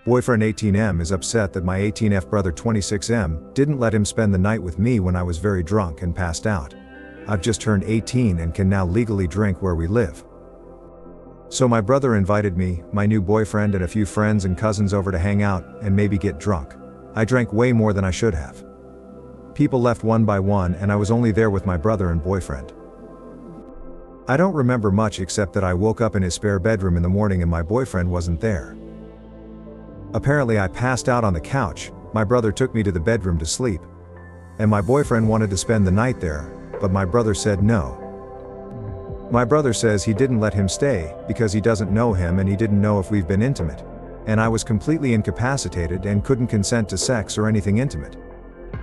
Boyfriend 18M is upset that my 18F brother 26M didn't let him spend the night with me when I was very drunk and passed out. I've just turned 18 and can now legally drink where we live. So my brother invited me, my new boyfriend and a few friends and cousins over to hang out and maybe get drunk. I drank way more than I should have. People left one by one and I was only there with my brother and boyfriend. I don't remember much except that I woke up in his spare bedroom in the morning and my boyfriend wasn't there. Apparently I passed out on the couch, my brother took me to the bedroom to sleep. And my boyfriend wanted to spend the night there, but my brother said no. My brother says he didn't let him stay, because he doesn't know him and he didn't know if we've been intimate. And I was completely incapacitated and couldn't consent to sex or anything intimate.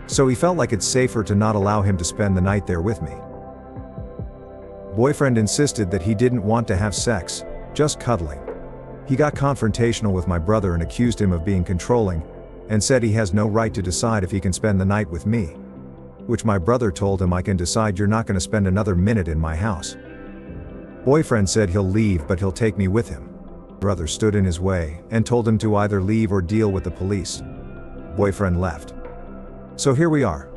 So he felt like it's safer to not allow him to spend the night there with me. Boyfriend insisted that he didn't want to have sex, just cuddling. He got confrontational with my brother and accused him of being controlling, and said he has no right to decide if he can spend the night with me. Which my brother told him, I can decide you're not going to spend another minute in my house. Boyfriend said he'll leave but he'll take me with him. Brother stood in his way and told him to either leave or deal with the police. Boyfriend left. So here we are.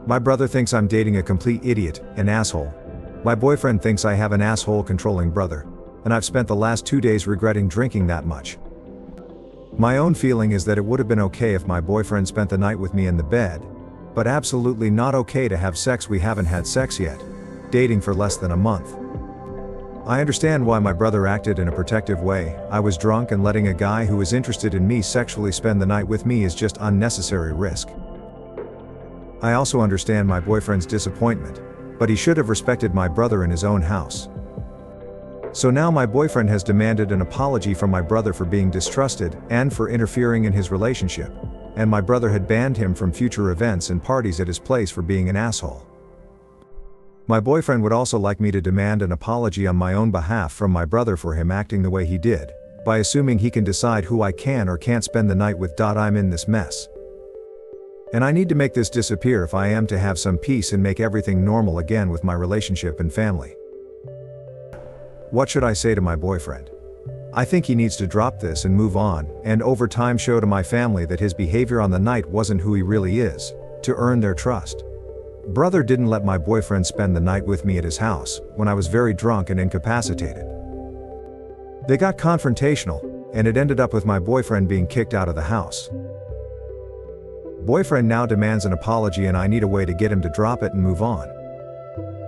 My brother thinks I'm dating a complete idiot, an asshole. My boyfriend thinks I have an asshole controlling brother. And I've spent the last 2 days regretting drinking that much. My own feeling is that it would have been okay if my boyfriend spent the night with me in the bed, but absolutely not okay to have sex. We haven't had sex yet, dating for less than a month. I understand why my brother acted in a protective way. I was drunk and letting a guy who is interested in me sexually spend the night with me is just unnecessary risk. I also understand my boyfriend's disappointment, but he should have respected my brother in his own house. So now my boyfriend has demanded an apology from my brother for being distrusted and for interfering in his relationship, and my brother had banned him from future events and parties at his place for being an asshole. My boyfriend would also like me to demand an apology on my own behalf from my brother for him acting the way he did, by assuming he can decide who I can or can't spend the night with. I'm in this mess. And I need to make this disappear if I am to have some peace and make everything normal again with my relationship and family. What should I say to my boyfriend? I think he needs to drop this and move on, and over time show to my family that his behavior on the night wasn't who he really is, to earn their trust. Brother didn't let my boyfriend spend the night with me at his house, when I was very drunk and incapacitated. They got confrontational, and it ended up with my boyfriend being kicked out of the house. Boyfriend now demands an apology and I need a way to get him to drop it and move on.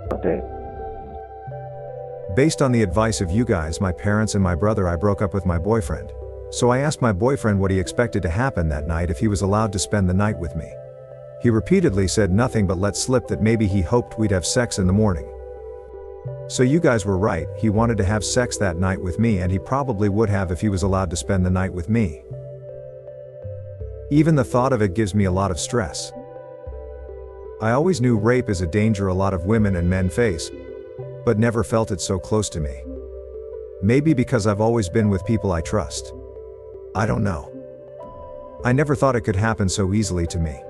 Update. Based on the advice of you guys, my parents and my brother, I broke up with my boyfriend. So I asked my boyfriend what he expected to happen that night if he was allowed to spend the night with me. He repeatedly said nothing but let slip that maybe he hoped we'd have sex in the morning. So you guys were right, he wanted to have sex that night with me and he probably would have if he was allowed to spend the night with me. Even the thought of it gives me a lot of stress. I always knew rape is a danger a lot of women and men face, but never felt it so close to me. Maybe because I've always been with people I trust. I don't know. I never thought it could happen so easily to me.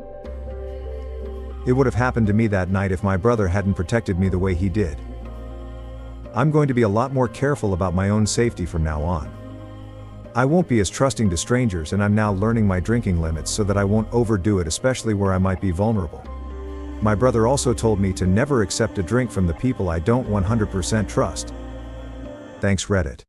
It would have happened to me that night if my brother hadn't protected me the way he did. I'm going to be a lot more careful about my own safety from now on. I won't be as trusting to strangers, and I'm now learning my drinking limits so that I won't overdo it, especially where I might be vulnerable. My brother also told me to never accept a drink from the people I don't 100% trust. Thanks, Reddit.